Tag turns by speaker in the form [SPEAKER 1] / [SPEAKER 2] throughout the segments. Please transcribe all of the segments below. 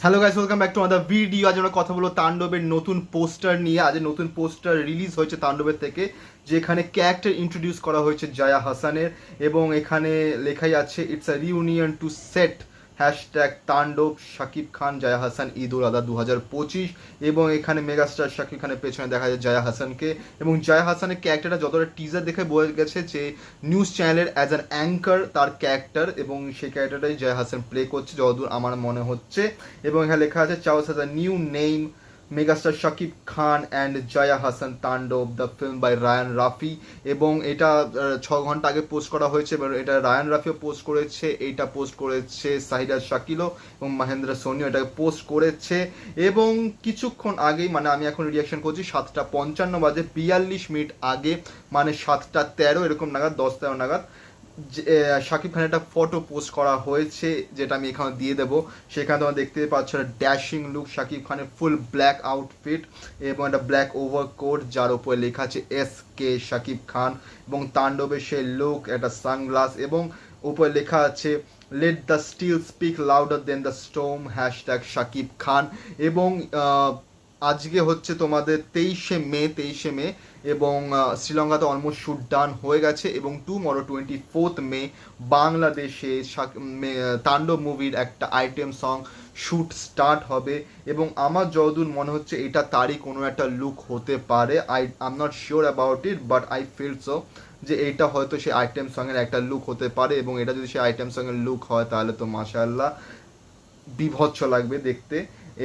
[SPEAKER 1] Hello guys, welcome back to other video. আজ আমরা কথা বলবো তাণ্ডবের নতুন পোস্টার নিয়ে। আজ নতুন পোস্টার রিলিজ হয়েছে তাণ্ডবের থেকে, যেখানে ক্যারেক্টার ইন্ট্রোডিউস করা হয়েছে জয়া হাসানের, এবং এখানে লেখাই আছে it's a reunion to set hashtag Tandav Shakib খান জয়া হাসান ঈদ উল আদহা 2025। এবং এখানে মেগাস্টার শাকিব খানের পেছনে দেখা যায় জয়া হাসানকে, এবং জয়া হাসানের ক্যারেক্টারটা যতটা টিজার দেখে বোঝা গেছে যে নিউজ চ্যানেলের অ্যাজ অ্যান অ্যাঙ্কার তার ক্যারেক্টার, এবং সেই ক্যারেক্টারটাই জয়া হাসান প্লে করছে যতদূর আমার মনে হচ্ছে। এবং এখানে লেখা আছে chaos has a new name, megastar Shakib Khan and Joya Hasan Tandav the film by Raiyan Rafi. এবং এটা 6 ঘন্টা আগে পোস্ট করা হয়েছে, এবার এটা রায়ান রাফিও পোস্ট করেছে, এইটা পোস্ট করেছে সাহিদা শাকিলও এবং মহেন্দ্র সোনিও এটাকে পোস্ট করেছে। এবং কিছুক্ষণ আগেই, মানে আমি এখন রিয়াকশন করছি 7:55 বাজে 42 মিনিট আগে, মানে 7:13 এরকম নাগাদ, 10-13 নাগাদ শাকিব খানের একটা ফটো পোস্ট করা হয়েছে, যেটা আমি এখানে দিয়ে দেবো। সেখানে তোমরা দেখতে পাচ্ছ ড্যাশিং লুক শাকিব খানের, ফুল ব্ল্যাক আউটফিট এবং একটা ব্ল্যাক ওভারকোট যার উপরে লেখা আছে SK শাকিব খান, এবং তাণ্ডবের সেই লুক, একটা সানগ্লাস, এবং উপরে লেখা আছে let the steel speak louder than the storm hashtag Shakib Khan. এবং আজকে হচ্ছে তোমাদের 23শে মে, এবং শ্রীলঙ্কাতে অলমোস্ট শুট ডান হয়ে গেছে, এবং টুমরো 24 মে বাংলাদেশে তাণ্ডব মুভির একটা আইটেম সং শ্যুট স্টার্ট হবে। এবং আমার যতদূর মনে হচ্ছে এটা তারই কোনো একটা লুক হতে পারে। I am not sure about it, but I feel so যে এইটা হয়তো সেই আইটেম সঙের একটা লুক হতে পারে। এবং এটা যদি সেই আইটেম সঙের লুক হয় তাহলে তো মাশাআল্লাহ বিভৎস লাগবে দেখতে,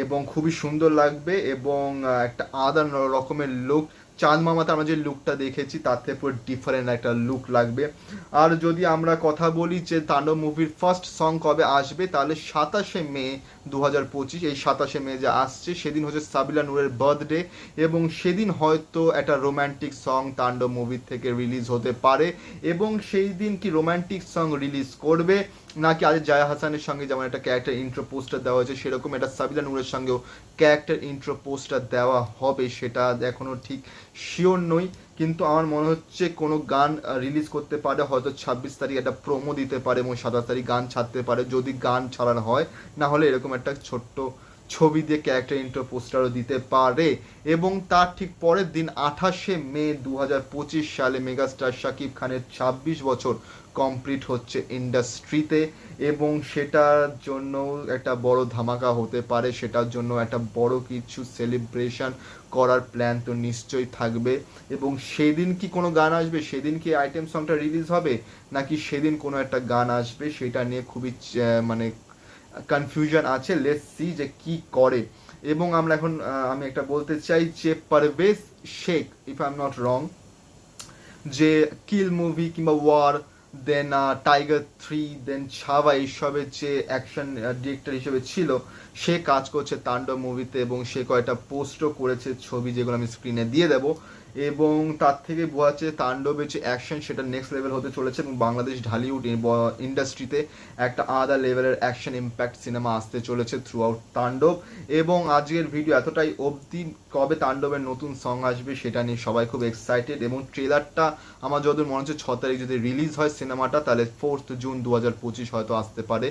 [SPEAKER 1] এবং খুবই সুন্দর লাগবে, এবং একটা আলাদা রকমের লুক। চাঁদ মামাতে আমরা যে লুকটা দেখেছি তার থেকে পুরো ডিফারেন্ট একটা লুক লাগবে। আর যদি আমরা কথা বলি যে তাণ্ডব মুভির ফার্স্ট সং কবে আসবে, তাহলে 27শে মে 2025, এই 27শে মে যে আসছে সেদিন হচ্ছে সাবিলা নূরের বার্থডে, এবং সেদিন হয়তো একটা রোম্যান্টিক সং তাণ্ডব মুভির থেকে রিলিজ হতে পারে। এবং সেই দিন কি রোম্যান্টিক সং রিলিজ করবে, নাকি আজ জয়া হাসানের সঙ্গে যেমন একটা ক্যারেক্টার ইন্ট্রো পোস্টার দেওয়া হয়েছে সেরকম একটা সাবিলা নূরের সঙ্গেও ক্যারেক্টার ইন্ট্রো পোস্টার দেওয়া হবে, সেটা এখনও ঠিক শিওর নই। কিন্তু আমার মনে হচ্ছে কোনো গান রিলিজ করতে পারে, হয়তো 26 তারিখ একটা প্রোমো দিতে পারে, এবং 27 তারিখ গান ছাড়তে পারে যদি গান ছাড়ানো হয়, না হলে এরকম একটা ছোট্ট ছবি দিয়ে ক্যারেক্টার ইন্ট্রো পোস্টারও দিতে পারে। এবং তার ঠিক পরের দিন 28শে মে 2025 সালে মেগাস্টার শাকিব খানের 26 বছর কমপ্লিট হচ্ছে ইন্ডাস্ট্রিতে, এবং সেটার জন্য একটা বড় ধামাকা হতে পারে, সেটার জন্য একটা বড় কিছু সেলিব্রেশন করার প্ল্যান তো নিশ্চয়ই থাকবে। এবং সেদিন কি কোনো গান আসবে, সেদিন কি আইটেম সংটা রিলিজ হবে, নাকি সেদিন কোনো একটা গান আসবে, সেটা নিয়ে খুবই মানে কনফিউশন আছে। লেটস সি যে কি করে। এবং আমরা এখন আমি একটা বলতে চাই যে Parvez Sheikh, if I am not wrong, যে কিল মুভি কিংবা ওয়ার, দেন টাইগার 3, দেন ছাওয়া, এইসবের যে অ্যাকশন ডিরেক্টর হিসেবে ছিল, সে কাজ করছে তাণ্ডব মুভিতে, এবং সে কয়েকটা পোস্টও করেছে ছবি, যেগুলো আমি স্ক্রিনে দিয়ে দেবো। এবং তার থেকে বোঝা যাচ্ছে তাণ্ডবের যে অ্যাকশন সেটা নেক্সট লেভেল হতে চলেছে, এবং বাংলাদেশ ঢালিউড ইন্ডাস্ট্রিতে একটা আলাদা লেভেলের অ্যাকশন ইম্প্যাক্ট সিনেমা আসতে চলেছে থ্রু আউট তাণ্ডব। এবং আজকের ভিডিও এতটাই অবধি। কবে তাণ্ডবের নতুন সং আসবে সেটা নিয়ে সবাই খুব এক্সাইটেড, এবং ট্রেলারটা আমার যতদূর মনে হচ্ছে 6 তারিখ যদি রিলিজ হয় সিনেমাটা, তাহলে 4 জুন 2025 হয়তো আসতে পারে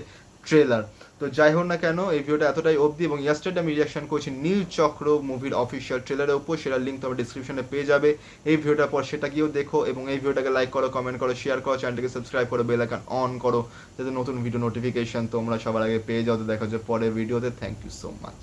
[SPEAKER 1] ট্রেলার। তো যাই হোক না কেন, এই ভিডিওটা এতটাই অবধি। এবং ইয়েস্টারডে আমি রিয়াকশন করছি নীল চক্র মুভির অফিসিয়াল ট্রেলারের উপর, সেটার লিঙ্ক তোমার ডিসক্রিপশনে পেয়ে যাবে এই ভিডিওটার পর, সেটা গিয়েও দেখো। এবং এই ভিডিওটাকে লাইক করো, কমেন্ট করো, শেয়ার করো, চ্যানেলটাকে সাবস্ক্রাইব করো, বেল আইকন অন করো, যাতে নতুন ভিডিও নোটিফিকেশন তোমরা সবার আগে পেয়ে যাও। তো দেখা হচ্ছে পরের ভিডিওতে। Thank you so much.